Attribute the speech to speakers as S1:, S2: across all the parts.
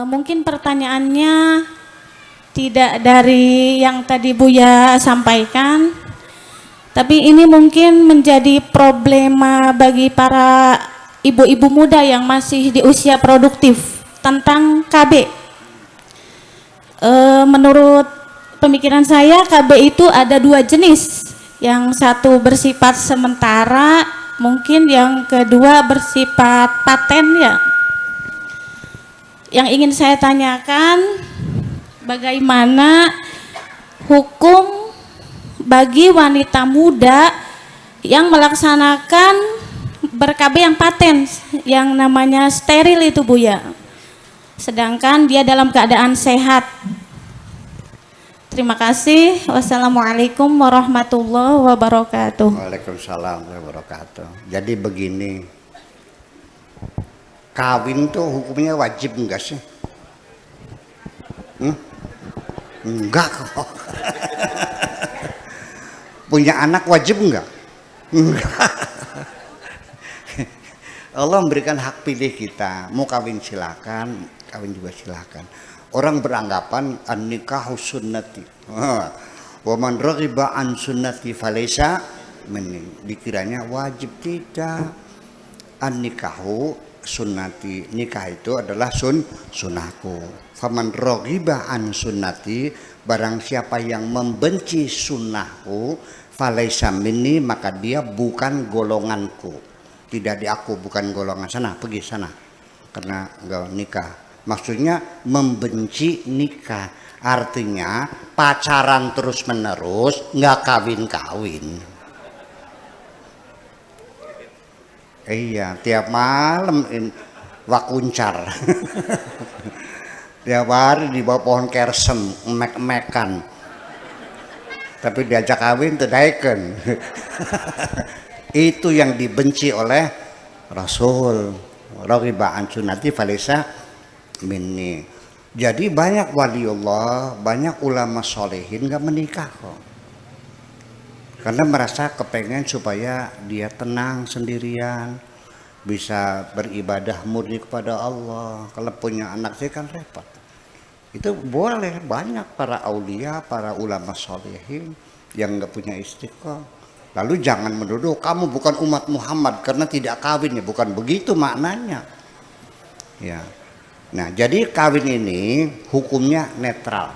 S1: Mungkin pertanyaannya tidak dari yang tadi Buya sampaikan, tapi ini mungkin menjadi problema bagi para ibu-ibu muda yang masih di usia produktif tentang KB. Menurut pemikiran saya, KB itu ada dua jenis. Yang satu bersifat sementara, mungkin yang kedua bersifat paten ya. Yang ingin saya tanyakan, bagaimana hukum bagi wanita muda yang melaksanakan ber-KB yang paten, yang namanya steril itu Bu ya, sedangkan dia dalam keadaan sehat. Terima kasih. Wassalamualaikum warahmatullahi wabarakatuh.
S2: Waalaikumsalam warahmatullahi wabarakatuh. Jadi begini, kawin tuh hukumnya wajib enggak sih? Enggak kok. Punya anak wajib enggak? Enggak. Allah memberikan hak pilih kita, mau kawin silakan, kawin juga silakan. Orang beranggapan an-nikahu sunnati. Wa man raghiba an sunnati falaysa minni. Dikiranya wajib, tidak. An-nikahu sunnati, nikah itu adalah sunnahku. Faman raghiba an sunnati, barang siapa yang membenci sunnahku, falaysa minni, maka dia bukan golonganku. Tidak di aku, bukan golongan. Sana, pergi sana, karena enggak nikah. Maksudnya membenci nikah, artinya pacaran terus menerus, nggak kawin-kawin. Iya, tiap malam wakuncar. Tiap hari di bawah pohon kersem, emek-emekan. Tapi diajak kawin tedaiken. Itu yang dibenci oleh Rasul. Raghiba an sunnati falaysa minni. Jadi banyak waliullah, banyak ulama solehin nggak menikah kok, karena merasa kepengen supaya dia tenang sendirian, bisa beribadah murni kepada Allah. Kalau punya anak sih kan repot. Itu boleh, banyak para aulia, para ulama solehin yang nggak punya istri kok. Lalu jangan menuduh kamu bukan umat Muhammad karena tidak kawin, ya bukan begitu maknanya. Ya. Nah, jadi kawin ini hukumnya netral.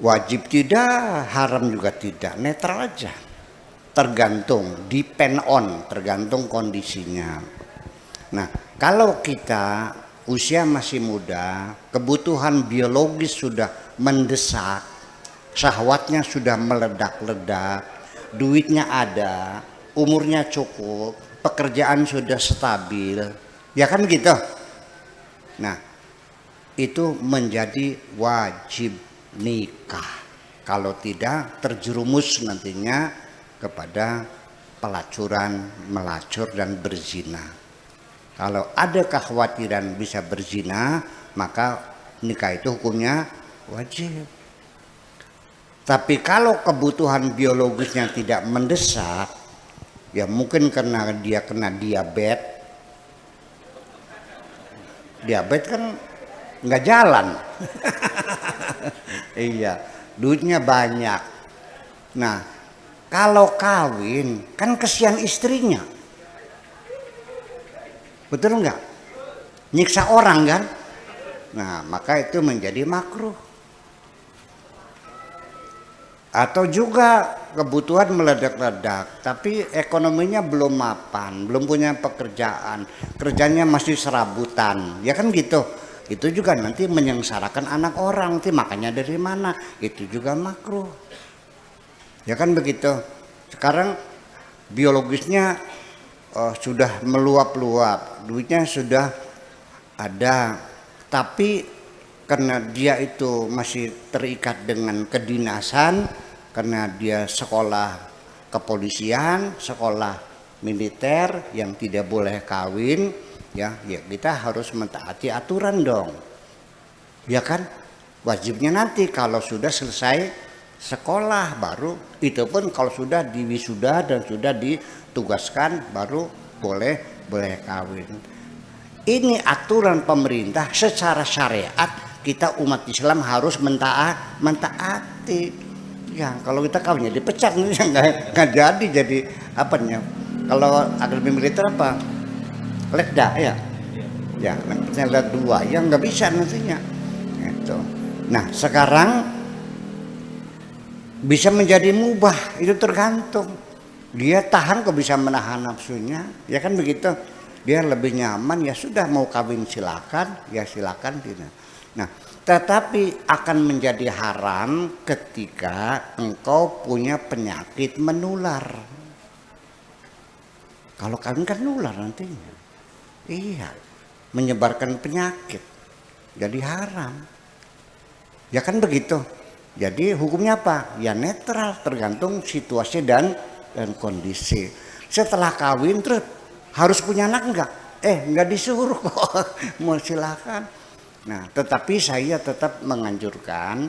S2: Wajib tidak, haram juga tidak, netral aja. Tergantung, depend on, tergantung kondisinya. Nah, kalau kita usia masih muda, kebutuhan biologis sudah mendesak, syahwatnya sudah meledak-ledak, duitnya ada, umurnya cukup, pekerjaan sudah stabil, ya kan gitu. Nah, itu menjadi wajib nikah. Kalau tidak, terjerumus nantinya kepada pelacuran, melacur dan berzina. Kalau ada kekhawatiran bisa berzina, maka nikah itu hukumnya wajib. Tapi kalau kebutuhan biologisnya tidak mendesak, ya mungkin karena dia kena diabetes. Diabetes kan nggak jalan. Iya, duitnya banyak. Nah, kalau kawin kan kesian istrinya, betul nggak? Nyiksa orang kan? Nah, maka itu menjadi makruh. Atau juga kebutuhan meledak-ledak, tapi ekonominya belum mapan, belum punya pekerjaan, kerjanya masih serabutan, ya kan gitu. Itu juga nanti menyengsarakan anak orang, makanya dari mana? Itu juga makruh, ya kan begitu. Sekarang biologisnya sudah meluap-luap, duitnya sudah ada, tapi karena dia itu masih terikat dengan kedinasan, karena dia sekolah kepolisian, sekolah militer yang tidak boleh kawin, ya kita harus mentaati aturan dong, ya kan. Wajibnya nanti kalau sudah selesai sekolah, baru itu pun kalau sudah diwisuda dan sudah ditugaskan baru boleh kawin. ini aturan pemerintah secara syariat, kita umat Islam harus mentaati. Ya, kalau kita kawinnya dipecat nggak jadi apanya. Kalau akademi militer apa? Letda ya. Ya, nantinya ada 2 yang nggak bisa nantinya. Gitu. Nah, sekarang bisa menjadi mubah, itu tergantung. Dia tahan kok bisa menahan nafsunya, ya kan begitu. Dia lebih nyaman, ya sudah mau kawin silakan, ya silakan tidak. Nah, tetapi akan menjadi haram ketika engkau punya penyakit menular. Kalau kawin kan nular nantinya. Iya, menyebarkan penyakit. Jadi haram. Ya kan begitu. Jadi hukumnya apa? Ya netral, tergantung situasi dan kondisi. Setelah kawin terus harus punya anak enggak? Enggak disuruh kok. Mau silakan. Nah, tetapi saya tetap menganjurkan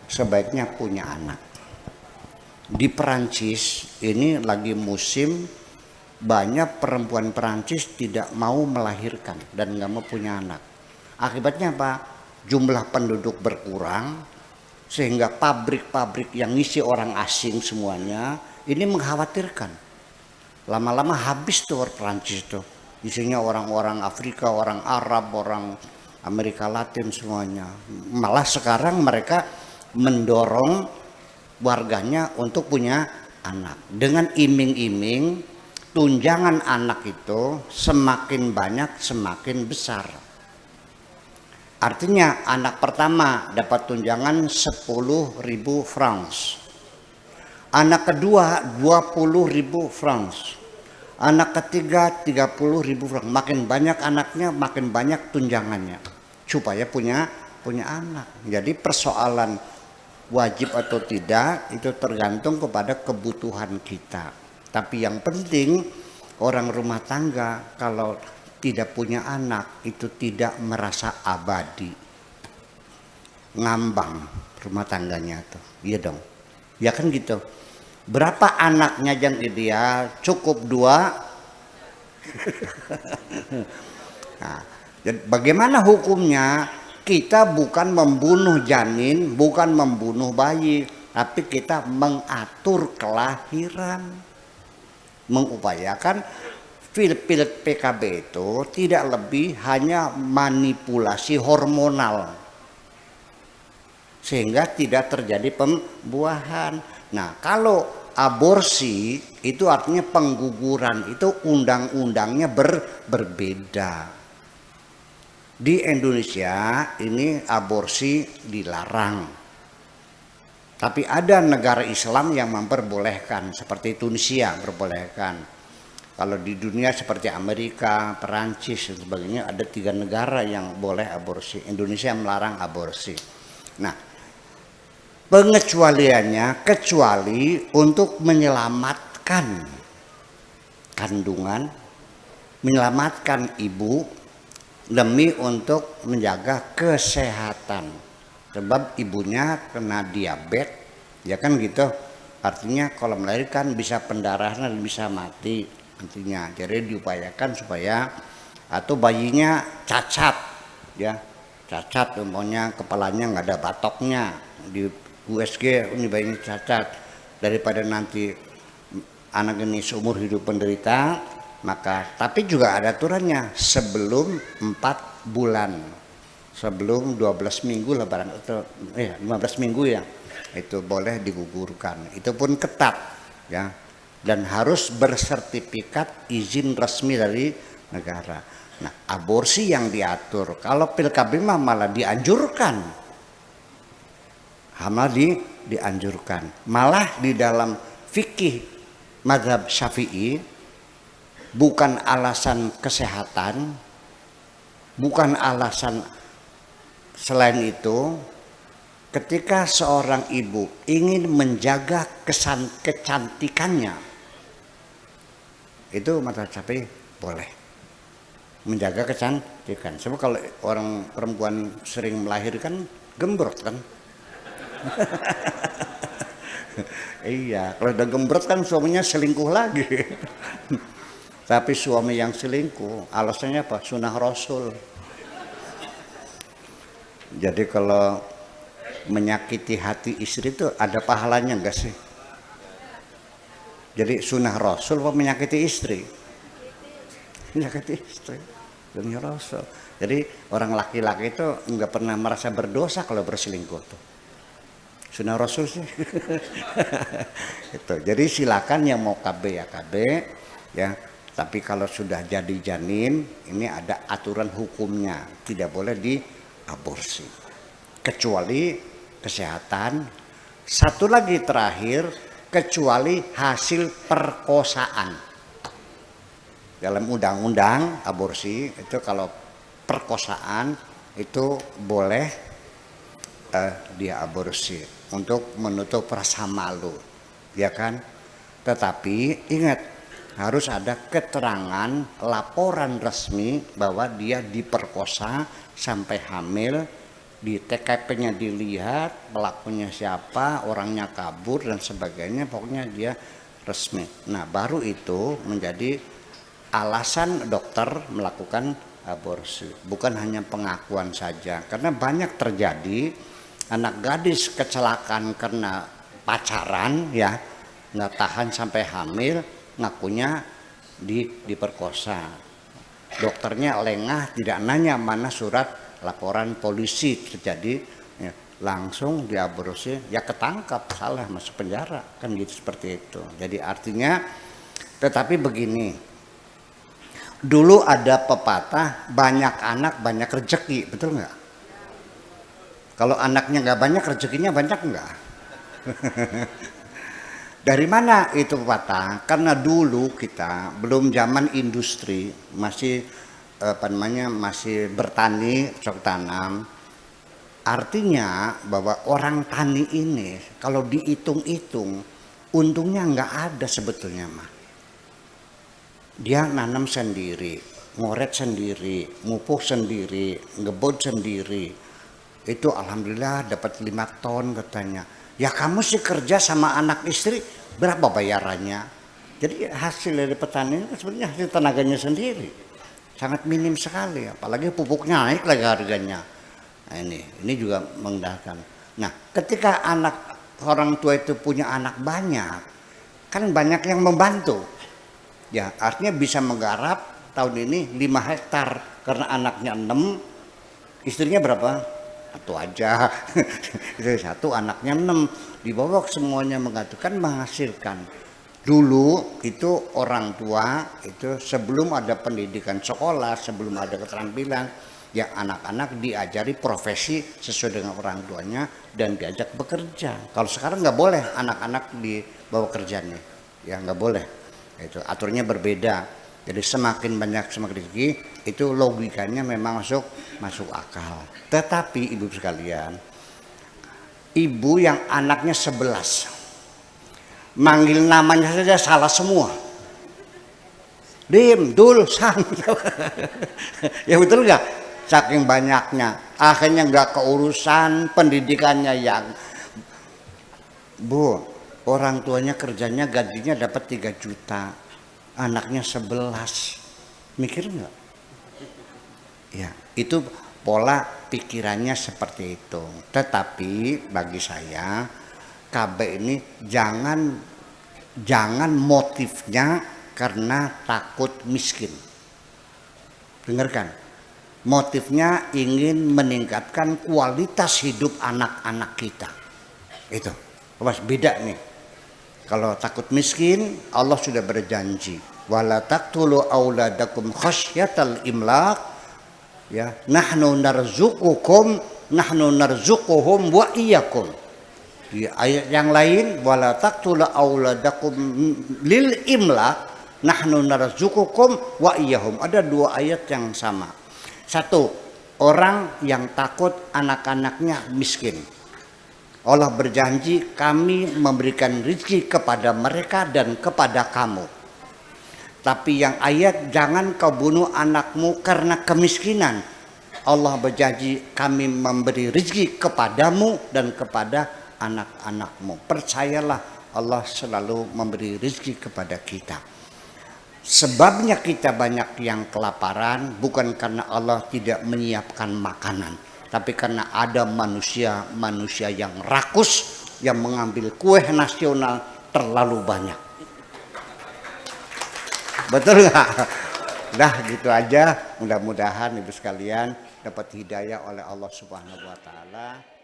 S2: sebaiknya punya anak. Di Perancis ini lagi musim banyak perempuan Perancis tidak mau melahirkan dan nggak mau punya anak. Akibatnya apa? Jumlah penduduk berkurang sehingga pabrik-pabrik yang ngisi orang asing semuanya ini mengkhawatirkan. Lama-lama habis tuh orang Perancis tuh. Isinya orang-orang Afrika, orang Arab, orang Amerika Latin semuanya. Malah sekarang mereka mendorong warganya untuk punya anak. Dengan iming-iming tunjangan anak itu semakin banyak semakin besar. Artinya anak pertama dapat tunjangan 10.000 francs. Anak kedua 20.000 francs. Anak ketiga 30.000 francs. Makin banyak anaknya makin banyak tunjangannya. Supaya punya anak. Jadi persoalan wajib atau tidak itu tergantung kepada kebutuhan kita. Tapi yang penting orang rumah tangga kalau tidak punya anak itu tidak merasa abadi. Ngambang rumah tangganya tuh. Iya dong. Ya kan gitu. Berapa anaknya yang ideal? Cukup 2. Nah, bagaimana hukumnya? Kita bukan membunuh janin, bukan membunuh bayi, tapi kita mengatur kelahiran. Mengupayakan pil-pil PKB itu tidak lebih hanya manipulasi hormonal sehingga tidak terjadi pembuahan. Nah, kalau aborsi itu artinya pengguguran, itu undang-undangnya berbeda. Di Indonesia ini aborsi dilarang. Tapi ada negara Islam yang memperbolehkan, seperti Tunisia memperbolehkan. Kalau di dunia seperti Amerika, Perancis dan sebagainya ada 3 negara yang boleh aborsi. Indonesia melarang aborsi. Nah, pengecualiannya kecuali untuk menyelamatkan kandungan, menyelamatkan ibu demi untuk menjaga kesehatan. Sebab ibunya kena diabetes, ya kan gitu. Artinya kalau melahirkan bisa pendarahan dan bisa mati nantinya. Jadi diupayakan supaya atau bayinya cacat, ya cacat, umpamanya kepalanya nggak ada batoknya di USG, ini bayinya cacat. Daripada nanti anak ini seumur hidup penderita, maka tapi juga ada aturannya sebelum 4 bulan, sebelum 12 minggu lebaran atau 15 minggu ya, itu boleh digugurkan. Itu pun ketat ya, dan harus bersertifikat izin resmi dari negara. Nah, aborsi yang diatur, kalau PKB malah dianjurkan, dianjurkan. Malah di dalam fikih mazhab Syafi'i bukan alasan kesehatan, bukan alasan selain itu, ketika seorang ibu ingin menjaga kecantikannya, itu mazhab Syafi'i boleh menjaga kecantikan. Sebab kalau orang perempuan sering melahirkan gembrot kan. Iya, kalau udah gembrot kan suaminya selingkuh lagi. Tapi suami yang selingkuh, alasannya apa? Sunnah Rasul. Jadi kalau menyakiti hati istri itu ada pahalanya enggak sih? Jadi sunnah Rasul apa menyakiti istri? Menyakiti istri. Sunnah Rasul. Jadi orang laki-laki itu enggak pernah merasa berdosa kalau berselingkuh tuh. Sunnah Rasul sih. Itu. Jadi silakan yang mau KB ya KB ya. Tapi kalau sudah jadi janin, ini ada aturan hukumnya, tidak boleh diaborsi. Kecuali kesehatan. Satu lagi terakhir, kecuali hasil perkosaan. Dalam undang-undang aborsi itu kalau perkosaan itu boleh diaborsi untuk menutup rasa malu, ya kan? Tetapi ingat, harus ada keterangan laporan resmi bahwa dia diperkosa sampai hamil, di TKP-nya dilihat pelakunya siapa, orangnya kabur dan sebagainya, pokoknya dia resmi. Nah baru itu menjadi alasan dokter melakukan aborsi, bukan hanya pengakuan saja. Karena banyak terjadi anak gadis kecelakaan karena pacaran ya, nggak tahan sampai hamil, ngakunya diperkosa. Dokternya lengah, tidak nanya mana surat laporan polisi terjadi, ya, langsung diaborsi, ya ketangkap, salah masuk penjara, kan gitu seperti itu. Jadi artinya, tetapi begini, dulu ada pepatah banyak anak banyak rezeki, betul nggak? Kalau anaknya nggak banyak, rezekinya banyak nggak? Dari mana itu pepatah? Karena dulu kita belum zaman industri, masih masih bertani, cocok tanam. Artinya bahwa orang tani ini kalau dihitung-hitung untungnya nggak ada sebetulnya mah. Dia nanam sendiri, ngoret sendiri, mupuk sendiri, ngebod sendiri. Itu alhamdulillah dapat 5 ton katanya. Ya kamu sih kerja sama anak istri, berapa bayarannya? Jadi hasil dari petani itu sebenarnya hasil tenaganya sendiri. Sangat minim sekali, apalagi pupuknya naik lagi harganya. Nah ini juga mengendahkan. Nah ketika anak orang tua itu punya anak banyak, kan banyak yang membantu. Ya artinya bisa menggarap tahun ini 5 hektar karena anaknya 6, istrinya berapa? Satu aja. Itu satu, anaknya 6, dibawa semuanya mengatakan menghasilkan. Dulu itu orang tua itu sebelum ada pendidikan sekolah, sebelum ada keterampilan, ya anak-anak diajari profesi sesuai dengan orang tuanya dan diajak bekerja. Kalau sekarang nggak boleh anak-anak dibawa kerjanya, ya nggak boleh. Itu aturnya berbeda. Jadi semakin banyak semakin rezeki, itu logikanya memang masuk akal. Tetapi ibu sekalian, ibu yang anaknya 11, manggil namanya saja salah semua. Dim, Dul, Sang. Ya betul nggak? Saking banyaknya, akhirnya nggak keurusan pendidikannya yang Bu, orang tuanya kerjanya gajinya dapat 3 juta, anaknya 11, mikir nggak? Ya, itu pola pikirannya seperti itu. Tetapi bagi saya KB ini jangan motifnya karena takut miskin. Dengarkan, motifnya ingin meningkatkan kualitas hidup anak-anak kita. Itu, beda nih. Kalau takut miskin, Allah sudah berjanji, wala taqtulu auladakum khasyatal imlaq, ya, nahnu narzuquhum wa iyyakum. Di ayat yang lain, wala taqtulu auladakum lil imlaq, nahnu narzuqukum wa iyyahum. Ada 2 ayat yang sama. Satu, orang yang takut anak-anaknya miskin, Allah berjanji kami memberikan rezeki kepada mereka dan kepada kamu. Tapi yang ayat jangan kau bunuh anakmu karena kemiskinan, Allah berjanji kami memberi rezeki kepadamu dan kepada anak-anakmu. Percayalah, Allah selalu memberi rezeki kepada kita. Sebabnya kita banyak yang kelaparan bukan karena Allah tidak menyiapkan makanan, tapi karena ada manusia yang rakus yang mengambil kue nasional terlalu banyak. Betul nggak? Dah gitu aja. Mudah-mudahan ibu sekalian dapat hidayah oleh Allah Subhanahu wa taala.